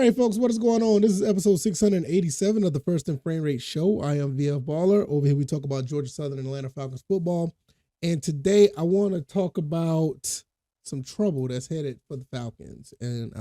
right, folks, what is going on? This is episode 687 of the First and Frame Rate Show. I am VF Baller. Over here, we talk about Georgia Southern and Atlanta Falcons football. And today, I want to talk about some trouble that's headed for the Falcons. And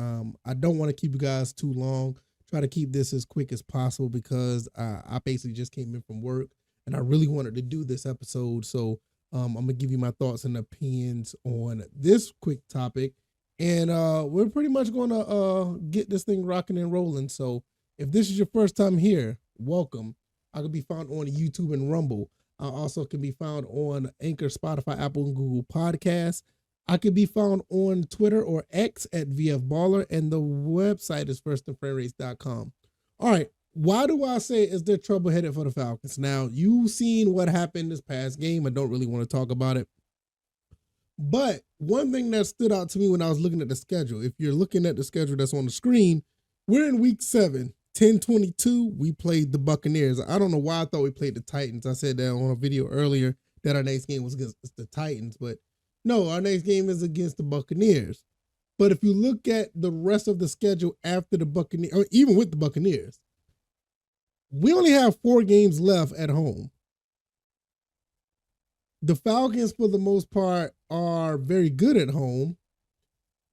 I don't want to keep you guys too long. Try to keep this as quick as possible because I basically just came in from work and I really wanted to do this episode. So I'm going to give you my thoughts and opinions on this quick topic. And we're pretty much going to get this thing rocking and rolling. So if this is your first time here, welcome. I can be found on YouTube and Rumble. I also can be found on Anchor, Spotify, Apple, and Google Podcasts. I can be found on Twitter or X at VF Baller, and the website is firstandframerates.com. All right, why do I say is there trouble headed for the Falcons? Now, you've seen what happened this past game. I don't really want to talk about it. But one thing that stood out to me when I was looking at the schedule, if you're looking at the schedule that's on the screen, we're in week 7, 10-22. We played the Buccaneers. I don't know why I thought we played the Titans. I said that on a video earlier that our next game was against the Titans, but no, our next game is against the Buccaneers. But if you look at the rest of the schedule after the Buccaneers, or even with the Buccaneers, we only have 4 games left at home. The Falcons, for the most part, are very good at home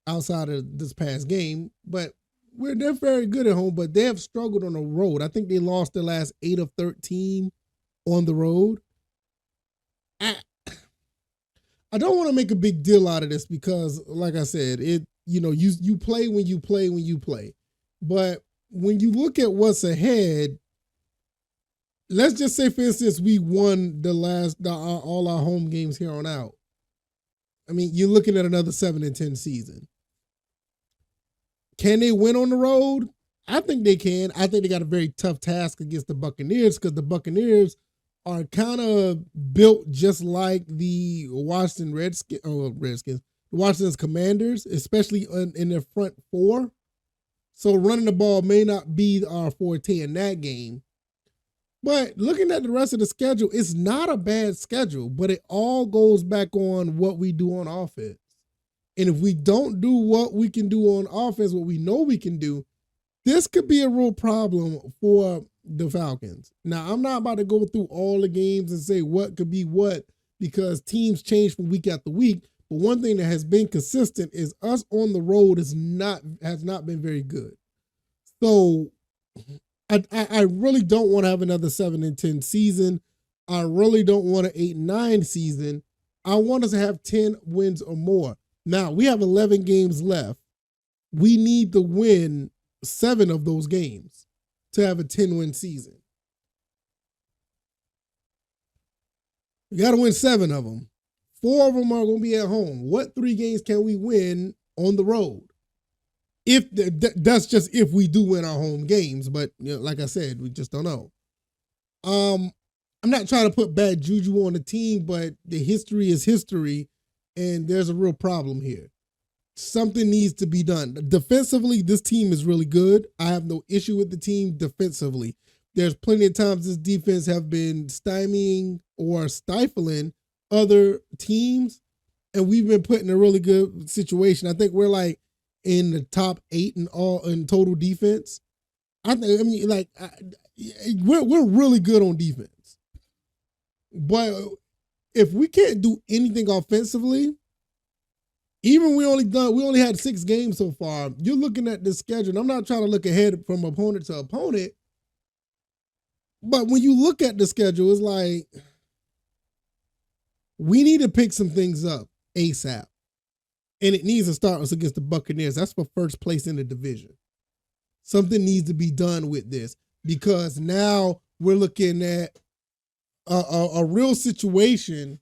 outside of this past game, but they're very good at home, but they have struggled on the road. I think they lost their last 8 of 13 on the road. I don't want to make a big deal out of this because, like I said, you play when you play. But when you look at what's ahead, let's just say, for instance, we won all our home games here on out. I mean, you're looking at another 7-10 season. Can they win on the road? I think they can. I think they got a very tough task against the Buccaneers because the Buccaneers are kind of built just like the Washington Redskins, the Washington's Commanders, especially in their front 4. So running the ball may not be our forte in that game. But looking at the rest of the schedule, it's not a bad schedule, but it all goes back on what we do on offense. And if we don't do what we can do on offense, what we know we can do, this could be a real problem for the Falcons. Now, I'm not about to go through all the games and say what could be what because teams change from week after week. But one thing that has been consistent is us on the road has not been very good. So I really don't want to have another 7-10 season. I really don't want an 8-9 season. I want us to have 10 wins or more. Now, we have 11 games left. We need to win 7 of those games to have a 10-win season. We got to win 7 of them. 4 of them are going to be at home. What 3 games can we win on the road? If that's just if we do win our home games, but like I said, we just don't know. I'm not trying to put bad juju on the team, but the history is history, and there's a real problem here. Something needs to be done. Defensively, this team is really good. I have no issue with the team defensively. There's plenty of times this defense have been stymieing or stifling other teams, and we've been put in a really good situation. I think we're like in the top 8 in total defense. We're really good on defense. But if we can't do anything offensively, even we only had 6 games so far. You're looking at this schedule, and I'm not trying to look ahead from opponent to opponent, but when you look at the schedule, it's like we need to pick some things up ASAP. And it needs to start us against the Buccaneers. That's for first place in the division. Something needs to be done with this because now we're looking at a real situation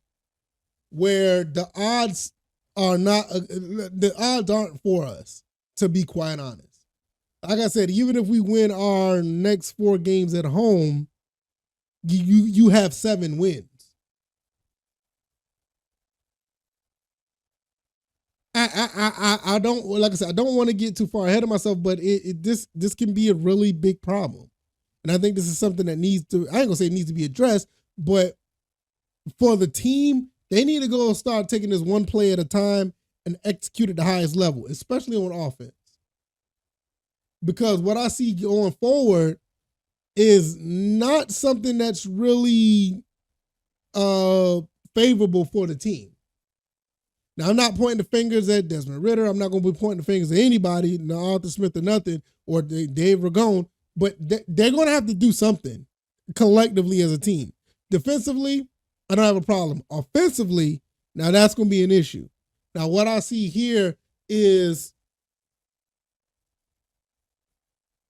where the odds aren't for us, to be quite honest. Like I said, even if we win our next 4 games at home, you have 7 wins. I don't, like I said, I don't want to get too far ahead of myself, but this can be a really big problem. And I think this is something that needs to, I ain't gonna say it needs to be addressed, but for the team, they need to go start taking this one play at a time and execute at the highest level, especially on offense. because what I see going forward is not something that's really favorable for the team. Now, I'm not pointing the fingers at Desmond Ridder. I'm not going to be pointing the fingers at anybody, no Arthur Smith or nothing, or Dave Ragone, but they're going to have to do something collectively as a team. Defensively, I don't have a problem. Offensively, now that's going to be an issue. Now, what I see here is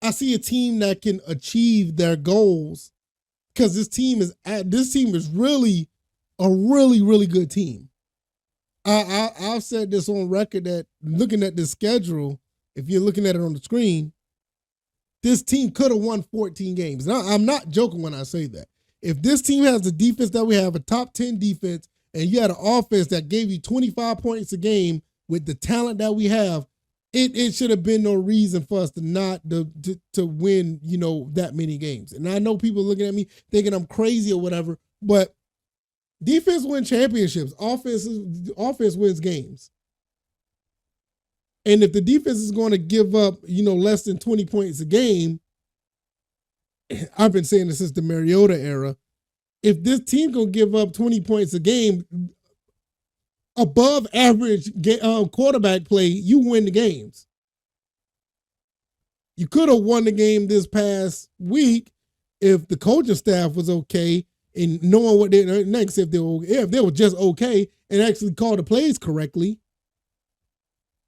I see a team that can achieve their goals because this team is really a really good team. I've said this on record that looking at this schedule, if you're looking at it on the screen, this team could have won 14 games. Now, I'm not joking when I say that. If this team has the defense that we have, a top 10 defense, and you had an offense that gave you 25 points a game with the talent that we have, it should have been no reason for us to not to win, that many games. And I know people looking at me thinking I'm crazy or whatever, but defense wins championships. Offense wins games. And if the defense is going to give up, less than 20 points a game, I've been saying this since the Mariota era, if this team going to give up 20 points a game, above average quarterback play, you win the games. You could have won the game this past week if the coaching staff was okay and knowing what they next, if they were just okay and actually called the plays correctly,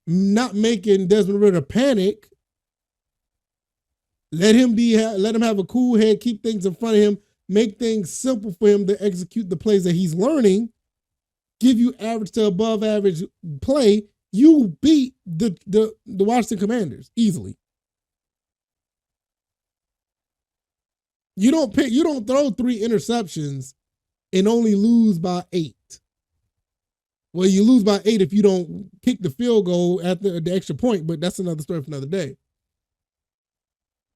not making Desmond Ridder panic. Let him have a cool head, keep things in front of him, make things simple for him to execute the plays that he's learning, give you average to above average play. You beat the Washington Commanders easily. You don't throw 3 interceptions and only lose by 8. Well, you lose by 8 if you don't kick the field goal at the extra point, but that's another story for another day.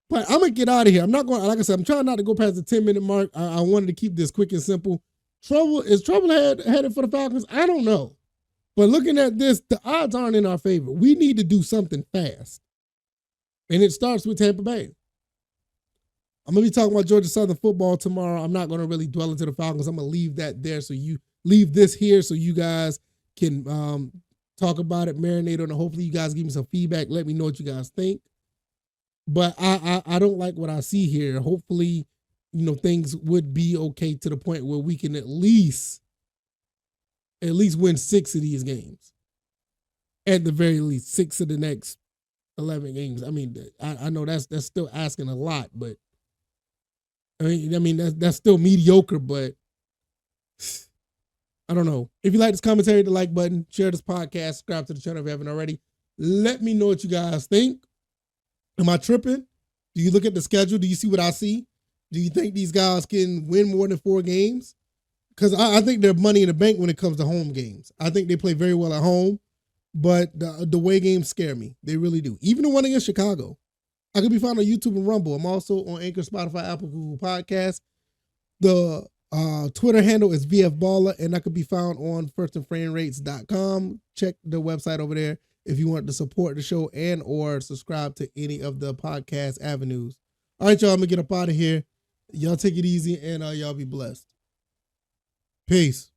But I'm going to get out of here. I'm not going, like I said, I'm trying not to go past the 10-minute mark. I wanted to keep this quick and simple. Is trouble headed for the Falcons? I don't know. But looking at this, the odds aren't in our favor. We need to do something fast. And it starts with Tampa Bay. I'm going to be talking about Georgia Southern football tomorrow. I'm not going to really dwell into the Falcons. I'm going to leave that there, so you leave this here so you guys can talk about it, marinate on it. Hopefully you guys give me some feedback. Let me know what you guys think. But I don't like what I see here. Hopefully, things would be okay to the point where we can at least win 6 of these games. At the very least, 6 of the next 11 games. I mean, I know that's still asking a lot, but I mean that's still mediocre, but I don't know. If you like this commentary, hit the like button, share this podcast, subscribe to the channel if you haven't already. Let me know what you guys think. Am I tripping? Do you look at the schedule? Do you see what I see? Do you think these guys can win more than 4 games? Because I think they're money in the bank when it comes to home games. I think they play very well at home, but the away games scare me. They really do. Even the one against Chicago. I could be found on YouTube and Rumble. I'm also on Anchor, Spotify, Apple, Google Podcasts. The Twitter handle is VFBaller, and I could be found on firstandframerates.com. Check the website over there if you want to support the show and or subscribe to any of the podcast avenues. All right, y'all, I'm going to get up out of here. Y'all take it easy, and y'all be blessed. Peace.